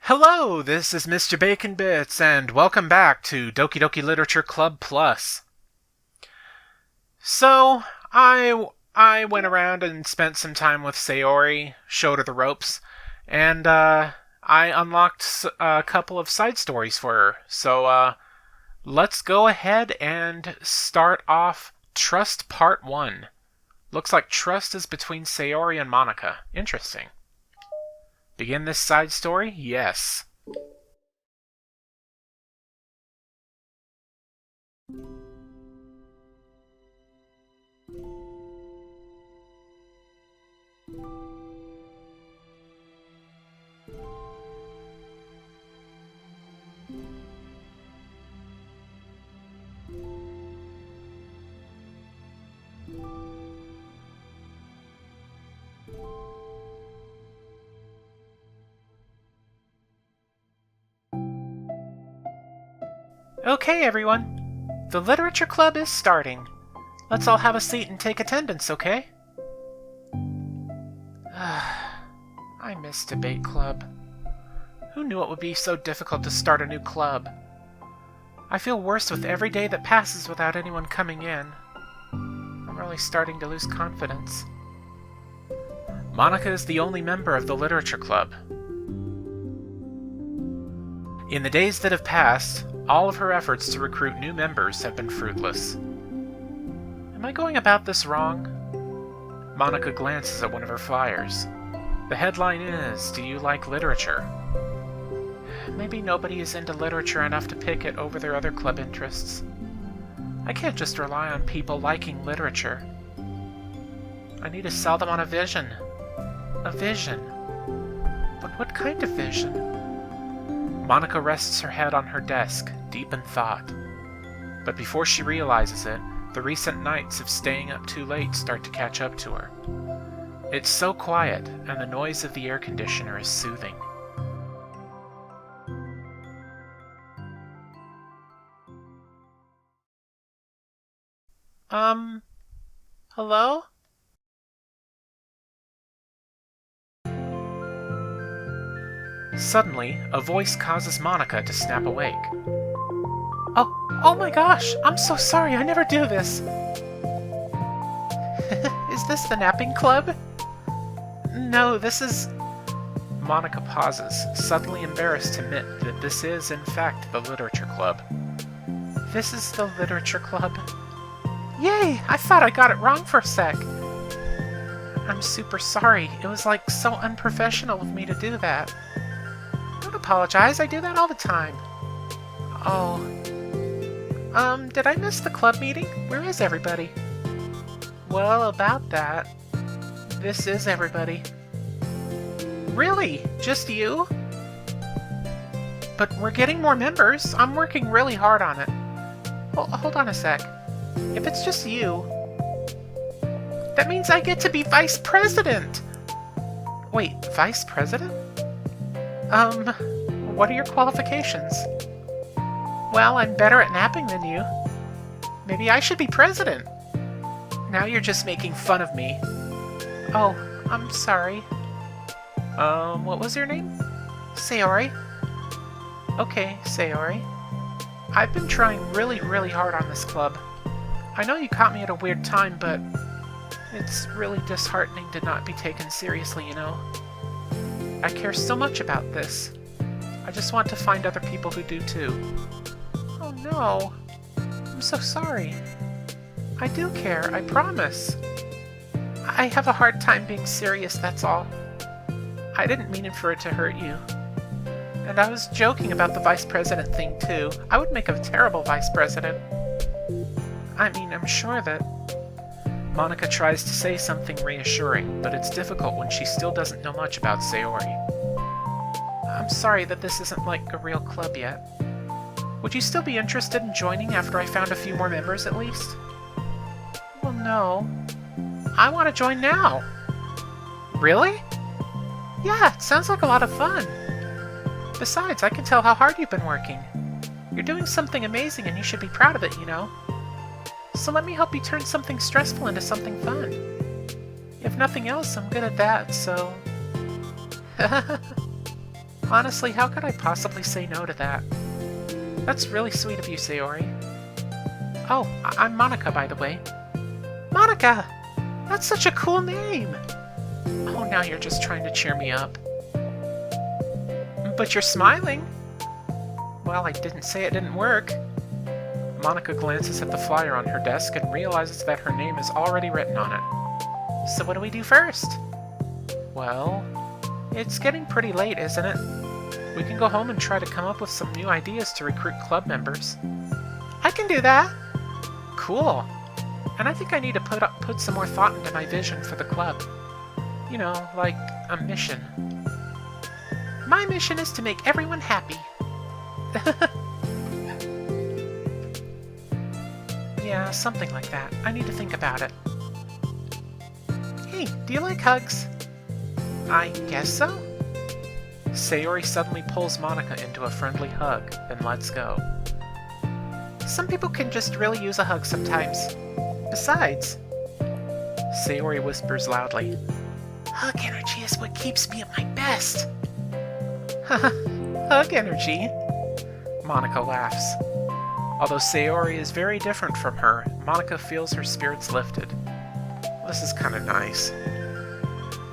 Hello, this is Mr. Bacon Bits, and welcome back to Doki Doki Literature Club Plus. So, I went around and spent some time with Sayori, showed her the ropes, and I unlocked a couple of side stories for her. So, let's go ahead and start off Trust Part 1. Looks like trust is between Sayori and Monika. Interesting. Begin this side story? Yes. Okay, everyone. The Literature Club is starting. Let's all have a seat and take attendance, okay? I miss Debate Club. Who knew it would be so difficult to start a new club? I feel worse with every day that passes without anyone coming in. I'm really starting to lose confidence. Monika is the only member of the Literature Club. In the days that have passed, all of her efforts to recruit new members have been fruitless. Am I going about this wrong? Monika glances at one of her flyers. The headline is, "Do you like literature?" Maybe nobody is into literature enough to pick it over their other club interests. I can't just rely on people liking literature. I need to sell them on a vision. A vision. But what kind of vision? Monika rests her head on her desk, deep in thought. But before she realizes it, the recent nights of staying up too late start to catch up to her. It's so quiet, and the noise of the air conditioner is soothing. Hello? Suddenly, a voice causes Monika to snap awake. Oh my gosh! I'm so sorry, I never do this! Is this the napping club? No, this is... Monika pauses, suddenly embarrassed to admit that this is, in fact, the Literature Club. This is the Literature Club? Yay! I thought I got it wrong for a sec! I'm super sorry. It was like so unprofessional of me to do that. Don't apologize, I do that all the time. Oh. Did I miss the club meeting? Where is everybody? Well, about that. This is everybody. Really? Just you? But we're getting more members. I'm working really hard on it. Hold on a sec. If it's just you... That means I get to be vice president! Wait, vice president? What are your qualifications? Well, I'm better at napping than you. Maybe I should be president. Now you're just making fun of me. Oh, I'm sorry. What was your name? Sayori. Okay, Sayori. I've been trying really, really hard on this club. I know you caught me at a weird time, but it's really disheartening to not be taken seriously, you know? I care so much about this. I just want to find other people who do too. Oh no. I'm so sorry. I do care, I promise. I have a hard time being serious, that's all. I didn't mean it for it to hurt you. And I was joking about the vice president thing too. I would make a terrible vice president. I mean, I'm sure that... Monika tries to say something reassuring, but it's difficult when she still doesn't know much about Sayori. I'm sorry that this isn't like a real club yet. Would you still be interested in joining after I found a few more members at least? Well, no. I want to join now. Really? Yeah, it sounds like a lot of fun. Besides, I can tell how hard you've been working. You're doing something amazing and you should be proud of it, you know? So let me help you turn something stressful into something fun. If nothing else, I'm good at that, so... Honestly, how could I possibly say no to that? That's really sweet of you, Sayori. Oh, I'm Monika, by the way. Monika! That's such a cool name! Oh, now you're just trying to cheer me up. But you're smiling! Well, I didn't say it didn't work. Monika glances at the flyer on her desk and realizes that her name is already written on it. So what do we do first? Well, it's getting pretty late, isn't it? We can go home and try to come up with some new ideas to recruit club members. I can do that! Cool! And I think I need to put some more thought into my vision for the club. You know, like a mission. My mission is to make everyone happy. Yeah, something like that. I need to think about it. Hey, do you like hugs? I guess so. Sayori suddenly pulls Monika into a friendly hug, then lets go. Some people can just really use a hug sometimes. Besides, Sayori whispers loudly, hug energy is what keeps me at my best. Hug energy? Monika laughs. Although Sayori is very different from her, Monika feels her spirits lifted. This is kind of nice.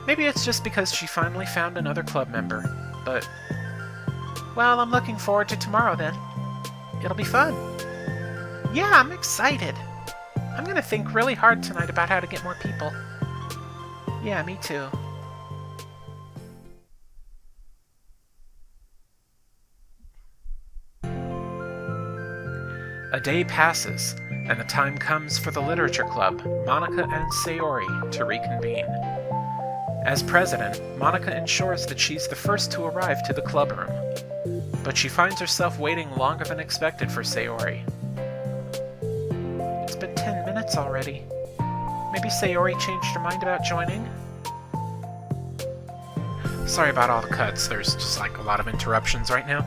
Maybe it's just because she finally found another club member, but... Well, I'm looking forward to tomorrow then. It'll be fun. Yeah, I'm excited. I'm gonna think really hard tonight about how to get more people. Yeah, me too. A day passes, and the time comes for the literature club, Monika and Sayori, to reconvene. As president, Monika ensures that she's the first to arrive to the club room, but she finds herself waiting longer than expected for Sayori. It's been 10 minutes already. Maybe Sayori changed her mind about joining? Sorry about all the cuts, there's just like a lot of interruptions right now.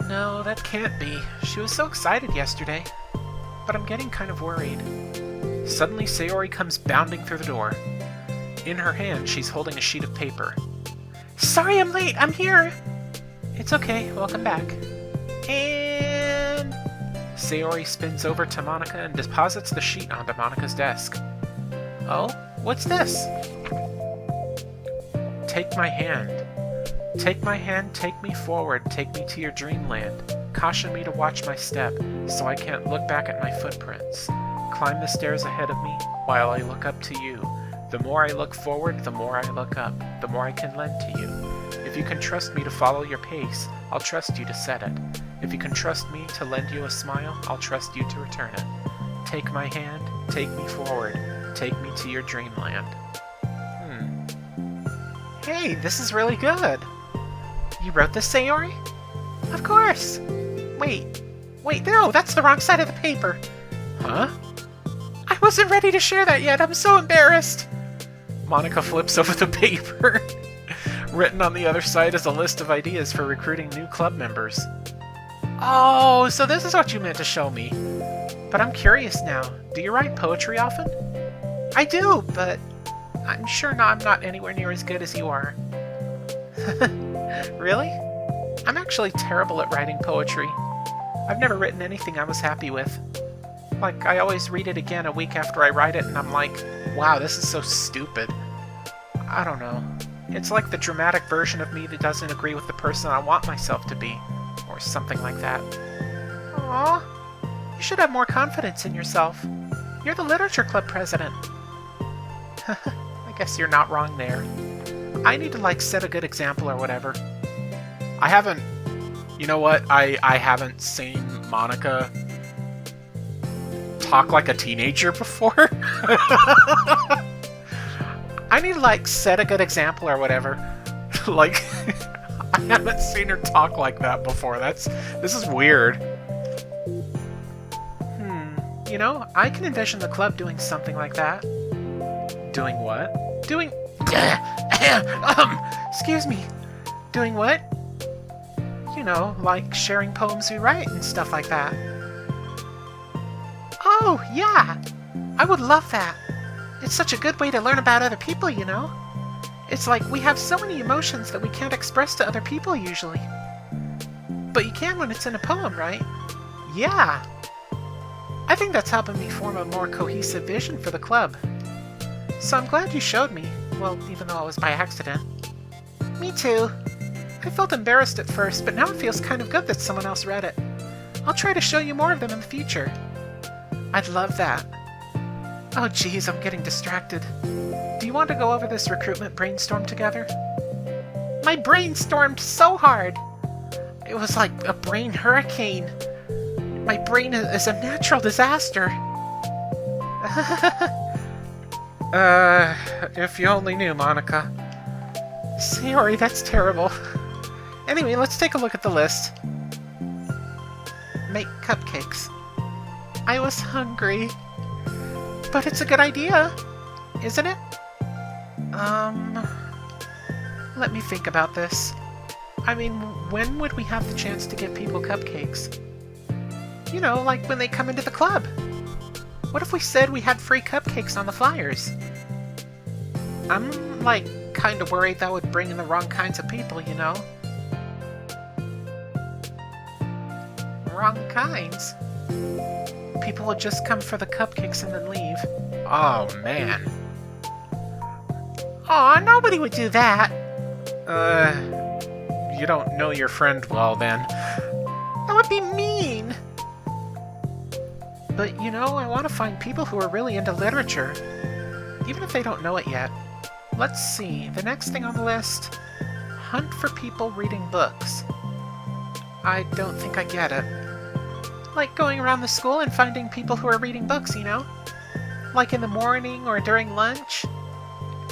No, that can't be. She was so excited yesterday. But I'm getting kind of worried. Suddenly, Sayori comes bounding through the door. In her hand, she's holding a sheet of paper. Sorry I'm late, I'm here! It's okay, welcome back. And... Sayori spins over to Monika and deposits the sheet onto Monika's desk. Oh, what's this? Take my hand. Take my hand, take me forward, take me to your dreamland. Caution me to watch my step, so I can't look back at my footprints. Climb the stairs ahead of me, while I look up to you. The more I look forward, the more I look up, the more I can lend to you. If you can trust me to follow your pace, I'll trust you to set it. If you can trust me to lend you a smile, I'll trust you to return it. Take my hand, take me forward, take me to your dreamland. Hey, this is really good! You wrote this, Sayori? Of Wait, no, that's the wrong side of the paper. Huh? I wasn't ready to share that yet. I'm so embarrassed. Monika flips over the paper. Written on the other side is a list of ideas for recruiting new club members. Oh, so this is what you meant to show me. But I'm curious now. Do you write poetry often? I do, but I'm sure I'm not anywhere near as good as you are. Really? I'm actually terrible at writing poetry. I've never written anything I was happy with. Like, I always read it again a week after I write it, and I'm like, wow, this is so stupid. I don't know. It's like the dramatic version of me that doesn't agree with the person I want myself to be, or something like that. Aww. You should have more confidence in yourself. You're the literature club president. I guess you're not wrong there. I need to, like, set a good example or whatever. I haven't... You know what? I haven't seen Monika talk like a teenager before. I need to, like, set a good example or whatever. Like, I haven't seen her talk like that before. This is weird. You know, I can envision the club doing something like that. Doing what? Doing... excuse me. Doing what? You know, like sharing poems we write and stuff like that. Oh, yeah! I would love that. It's such a good way to learn about other people, you know? It's like we have so many emotions that we can't express to other people usually. But you can when it's in a poem, right? Yeah! I think that's helping me form a more cohesive vision for the club. So I'm glad you showed me. Well, even though it was by accident. Me too. I felt embarrassed at first, but now it feels kind of good that someone else read it. I'll try to show you more of them in the future. I'd love that. Oh geez, I'm getting distracted. Do you want to go over this recruitment brainstorm together? My brain stormed so hard! It was like a brain hurricane. My brain is a natural disaster. If you only knew, Monika. Sayori, that's terrible. Anyway, let's take a look at the list. Make cupcakes. I was hungry. But it's a good idea, isn't it? Let me think about this. I mean, when would we have the chance to give people cupcakes? You know, like when they come into the club. What if we said we had free cupcakes on the flyers? I'm, like, kind of worried that would bring in the wrong kinds of people, you know? Wrong kinds? People would just come for the cupcakes and then leave. Oh, man. Aw, nobody would do that. You don't know your friend well, then. That would be mean. But, you know, I want to find people who are really into literature, even if they don't know it yet. Let's see, the next thing on the list, hunt for people reading books. I don't think I get it. Like going around the school and finding people who are reading books, you know? Like in the morning or during lunch.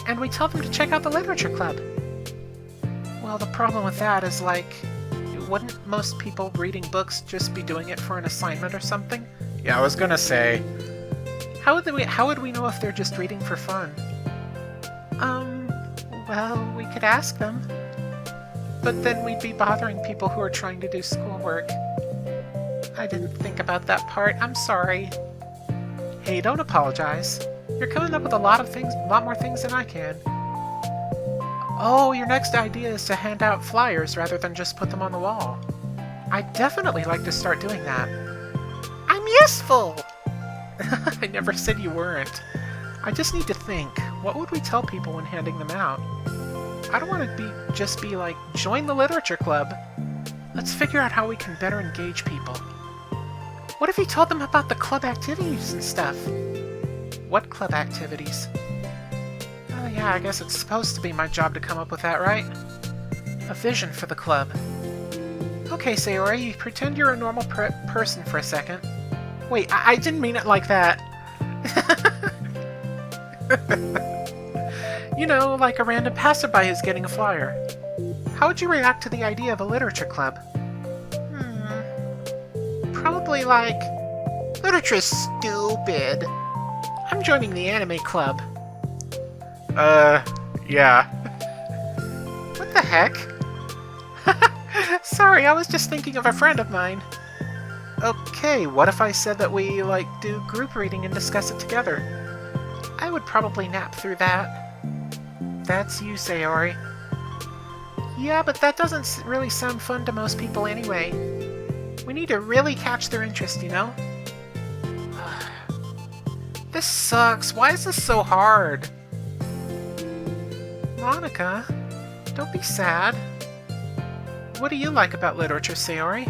And we tell them to check out the literature club. Well, the problem with that is, like, wouldn't most people reading books just be doing it for an assignment or something? Yeah, I was gonna say. How would we know if they're just reading for fun? Well, we could ask them. But then we'd be bothering people who are trying to do schoolwork. I didn't think about that part. I'm sorry. Hey, don't apologize. You're coming up with a lot more things than I can. Oh, your next idea is to hand out flyers rather than just put them on the wall. I'd definitely like to start doing that. I'm useful! I never said you weren't. I just need to think. What would we tell people when handing them out? I don't want to just be like, join the literature club. Let's figure out how we can better engage people. What if you told them about the club activities and stuff? What club activities? Oh yeah, I guess it's supposed to be my job to come up with that, right? A vision for the club. Okay, Sayori, pretend you're a normal person for a second. Wait, I didn't mean it like that. You know, like a random passerby who's getting a flyer. How would you react to the idea of a literature club? Probably like, literature's stupid. I'm joining the anime club. Yeah. What the heck? Sorry, I was just thinking of a friend of mine. Okay, what if I said that we, do group reading and discuss it together? I would probably nap through that. That's you, Sayori. Yeah, but that doesn't really sound fun to most people anyway. We need to really catch their interest, you know? This sucks. Why is this so hard? Monika, don't be sad. What do you like about literature, Sayori?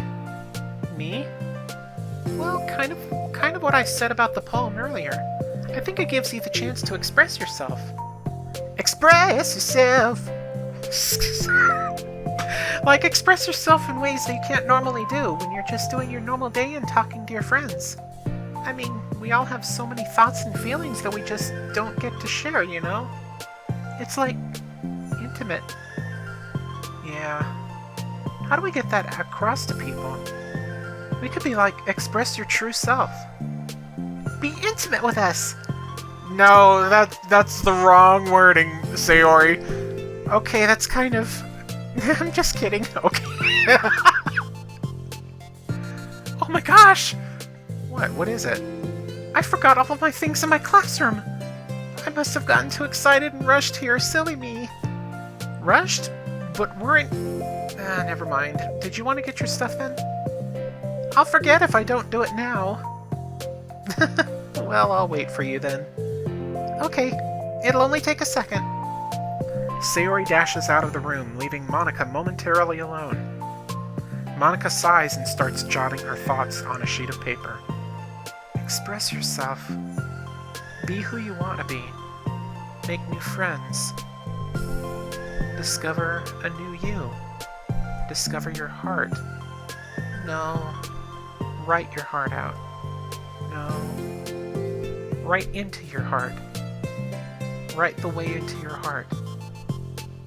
Me? Well, kind of what I said about the poem earlier. I think it gives you the chance to express yourself. Express yourself! Express yourself in ways that you can't normally do when you're just doing your normal day and talking to your friends. I mean, we all have so many thoughts and feelings that we just don't get to share, you know? It's intimate. Yeah. How do we get that across to people? We could be express your true self. Be intimate with us! No, that's the wrong wording, Sayori. Okay, that's kind of... I'm just kidding. Okay. Oh my gosh! What is it? I forgot all of my things in my classroom! I must have gotten too excited and rushed here, silly me. Rushed? But weren't... never mind. Did you want to get your stuff in? I'll forget if I don't do it now. Well, I'll wait for you then. Okay, it'll only take a second. Sayori dashes out of the room, leaving Monika momentarily alone. Monika sighs and starts jotting her thoughts on a sheet of paper. Express yourself. Be who you want to be. Make new friends. Discover a new you. Discover your heart. No. Write your heart out. No. Write into your heart. Write the way into your heart.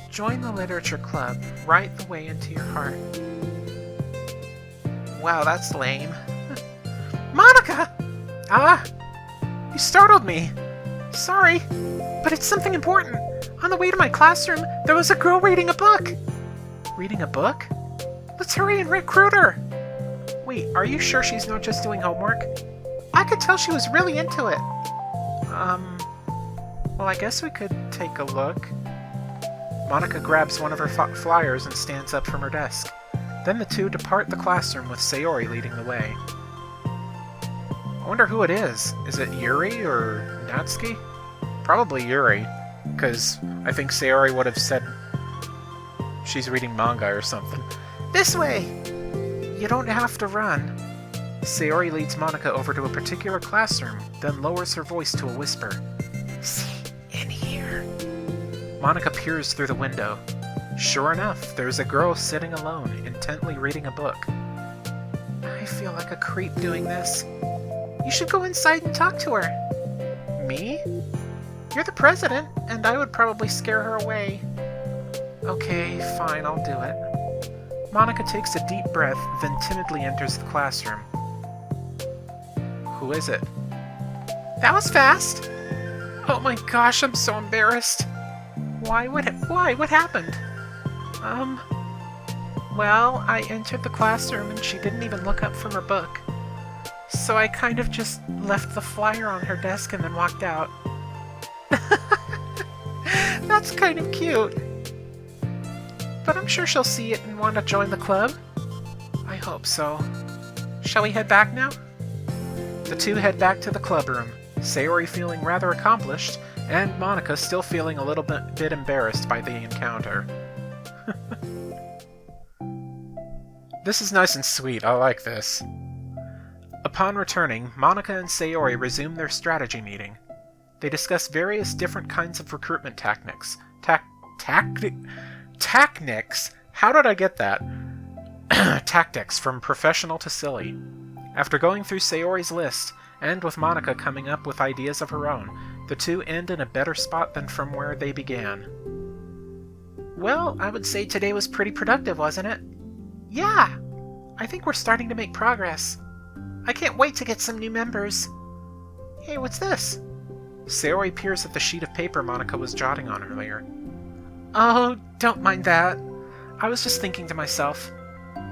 Join the literature club. Write the way into your heart. Wow, that's lame. Monika! You startled me. Sorry, but it's something important. On the way to my classroom, there was a girl reading a book. Reading a book? Let's hurry and recruit her. Wait, are you sure she's not just doing homework? I could tell she was really into it. Well, I guess we could take a look. Monika grabs one of her flyers and stands up from her desk. Then the two depart the classroom with Sayori leading the way. I wonder who it is. Is it Yuri or Natsuki? Probably Yuri, because I think Sayori would have said she's reading manga or something. This way! You don't have to run. Sayori leads Monika over to a particular classroom, then lowers her voice to a whisper. See, in here. Monika peers through the window. Sure enough, there's a girl sitting alone, intently reading a book. I feel like a creep doing this. You should go inside and talk to her. Me? You're the president, and I would probably scare her away. Okay, fine, I'll do it. Monika takes a deep breath, then timidly enters the classroom. Who is it? That was fast! Oh my gosh, I'm so embarrassed. Why? What happened? Well, I entered the classroom and she didn't even look up from her book. So I kind of just left the flyer on her desk and then walked out. That's kind of cute. But I'm sure she'll see it and want to join the club. I hope so. Shall we head back now? The two head back to the club room, Sayori feeling rather accomplished, and Monika still feeling a little bit embarrassed by the encounter. This is nice and sweet, I like this. Upon returning, Monika and Sayori resume their strategy meeting. They discuss various different kinds of recruitment tactics. Tactics? How did I get that? Tactics, from professional to silly. After going through Sayori's list, and with Monika coming up with ideas of her own, the two end in a better spot than from where they began. Well, I would say today was pretty productive, wasn't it? Yeah! I think we're starting to make progress. I can't wait to get some new members. Hey, what's this? Sayori peers at the sheet of paper Monika was jotting on earlier. Oh, don't mind that. I was just thinking to myself,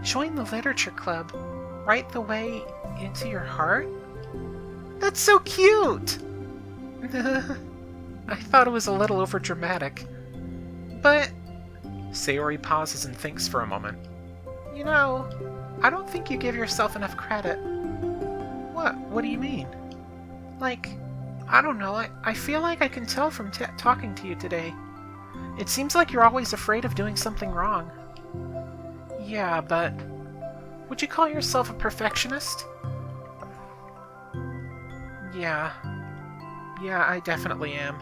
join the literature club right the way into your heart? That's so cute! I thought it was a little overdramatic. But... Sayori pauses and thinks for a moment. You know, I don't think you give yourself enough credit. What? What do you mean? Like, I don't know, I feel like I can tell from talking to you today. It seems like you're always afraid of doing something wrong. Yeah, but... would you call yourself a perfectionist? Yeah, I definitely am.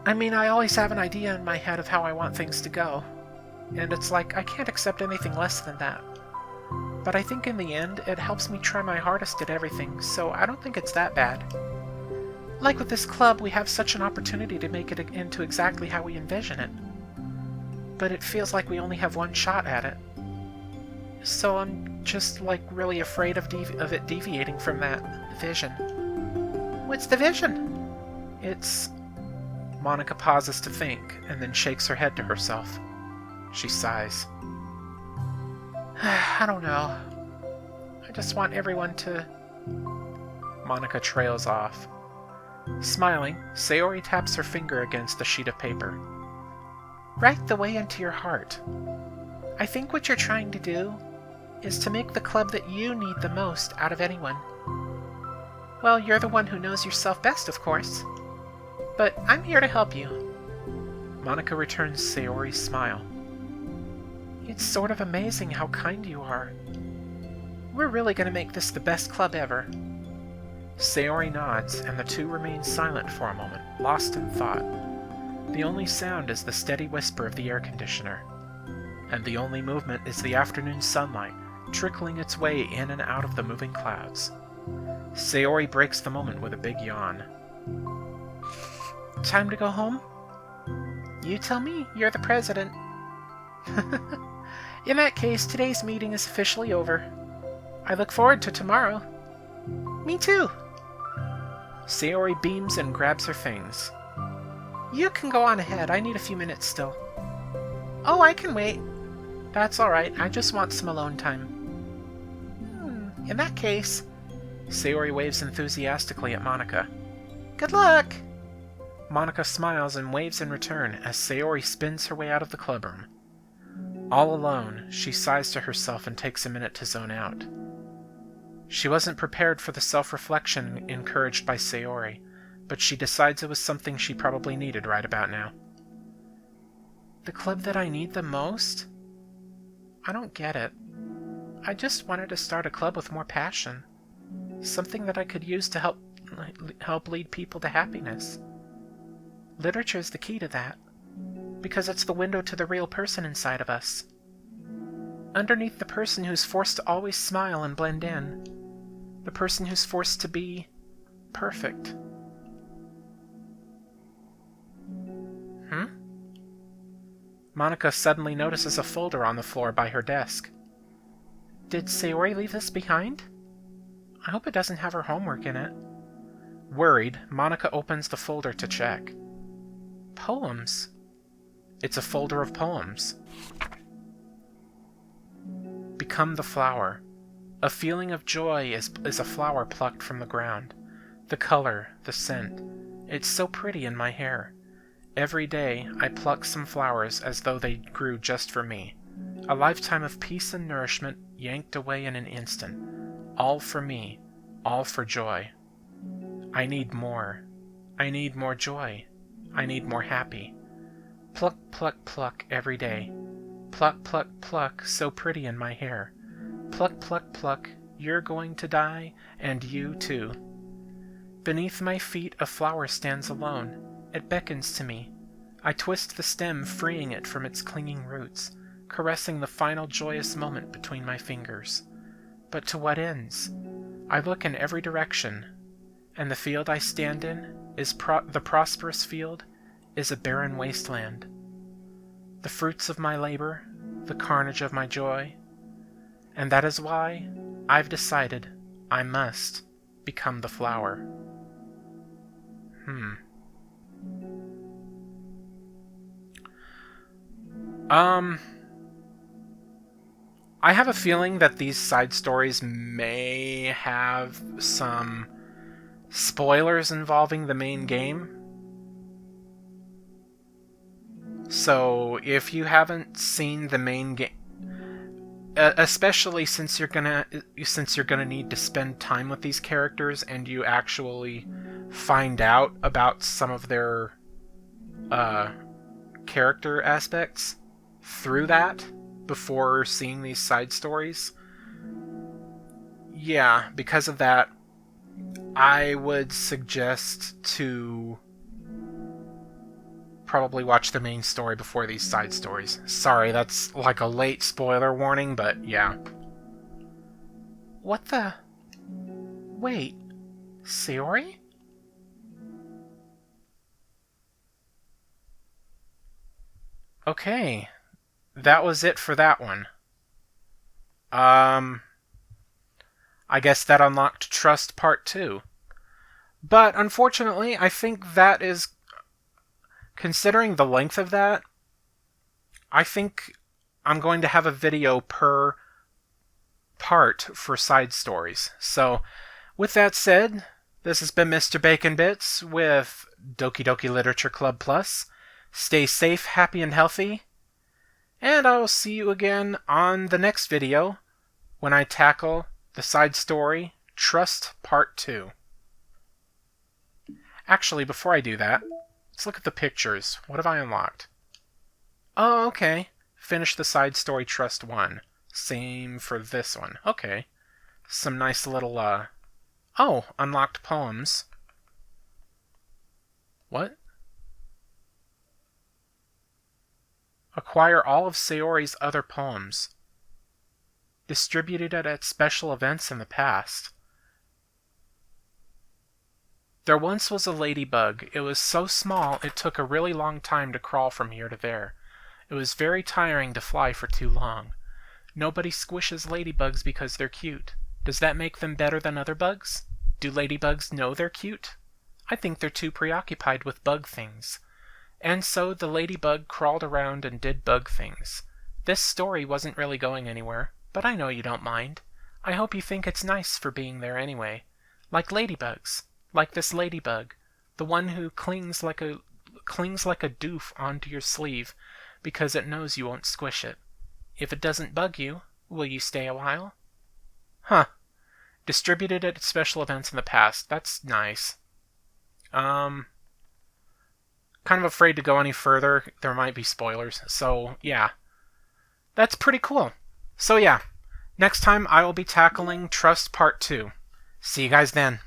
I mean, I always have an idea in my head of how I want things to go, and it's like I can't accept anything less than that. But I think in the end, it helps me try my hardest at everything, so I don't think it's that bad. Like with this club, we have such an opportunity to make it into exactly how we envision it. But it feels like we only have one shot at it. So I'm just, like, really afraid of it deviating from that vision. What's the vision? It's... Monika pauses to think, and then shakes her head to herself. She sighs. I don't know. I just want everyone to... Monika trails off. Smiling, Sayori taps her finger against the sheet of paper. Right the way into your heart. I think what you're trying to do is to make the club that you need the most out of anyone. Well, you're the one who knows yourself best, of course. But I'm here to help you. Monika returns Sayori's smile. It's sort of amazing how kind you are. We're really going to make this the best club ever. Sayori nods, and the two remain silent for a moment, lost in thought. The only sound is the steady whisper of the air conditioner. And the only movement is the afternoon sunlight, trickling its way in and out of the moving clouds. Sayori breaks the moment with a big yawn. Time to go home? You tell me, you're the president. In that case, today's meeting is officially over. I look forward to tomorrow. Me too. Sayori beams and grabs her things. You can go on ahead, I need a few minutes still. Oh, I can wait. That's alright, I just want some alone time. In that case... Sayori waves enthusiastically at Monika. Good luck! Monika smiles and waves in return as Sayori spins her way out of the clubroom. All alone, she sighs to herself and takes a minute to zone out. She wasn't prepared for the self-reflection encouraged by Sayori, but she decides it was something she probably needed right about now. The club that I need the most? I don't get it. I just wanted to start a club with more passion. Something that I could use to help lead people to happiness. Literature is the key to that, because it's the window to the real person inside of us. Underneath the person who's forced to always smile and blend in, the person who's forced to be perfect. Monika suddenly notices a folder on the floor by her desk. Did Sayori leave this behind? I hope it doesn't have her homework in it. Worried, Monika opens the folder to check. Poems. It's a folder of poems. Become the flower. A feeling of joy is a flower plucked from the ground. The color, the scent. It's so pretty in my hair. Every day, I pluck some flowers as though they grew just for me. A lifetime of peace and nourishment yanked away in an instant. All for me. All for joy. I need more. I need more joy. I need more happy. Pluck, pluck, pluck every day. Pluck, pluck, pluck, so pretty in my hair. Pluck, pluck, pluck, you're going to die, and you too. Beneath my feet a flower stands alone. It beckons to me. I twist the stem, freeing it from its clinging roots, caressing the final joyous moment between my fingers. But to what ends? I look in every direction, and the field I stand in is the prosperous field is a barren wasteland. The fruits of my labor, the carnage of my joy, and that is why I've decided I must become the flower. I have a feeling that these side stories may have some spoilers involving the main game. So if you haven't seen the main game, especially since you're gonna need to spend time with these characters and you actually find out about some of their character aspects through that before seeing these side stories. Yeah, because of that, I would suggest to probably watch the main story before these side stories. Sorry, that's like a late spoiler warning, but yeah. What the... Wait. Sayori? Okay. That was it for that one. I guess that unlocked Trust Part 2. But unfortunately, I think that is... Considering the length of that, I think I'm going to have a video per part for side stories. So, with that said, this has been Mr. Bacon Bits with Doki Doki Literature Club Plus. Stay safe, happy, and healthy. And I will see you again on the next video when I tackle the side story Trust Part 2. Actually, before I do that, let's look at the pictures. What have I unlocked? Oh, okay. Finish the side story Trust 1. Same for this one. Okay. Some nice little, Oh, unlocked poems. What? Acquire all of Sayori's other poems. Distributed at special events in the past. There once was a ladybug. It was so small it took a really long time to crawl from here to there. It was very tiring to fly for too long. Nobody squishes ladybugs because they're cute. Does that make them better than other bugs? Do ladybugs know they're cute? I think they're too preoccupied with bug things. And so the ladybug crawled around and did bug things. This story wasn't really going anywhere, but I know you don't mind. I hope you think it's nice for being there anyway. Like ladybugs. Like this ladybug, the one who clings like a doof onto your sleeve because it knows you won't squish it. If it doesn't bug you, will you stay a while? Huh. Distributed at special events in the past. That's nice. Kind of afraid to go any further. There might be spoilers. So, yeah. That's pretty cool. So, yeah. Next time I will be tackling Trust Part 2. See you guys then.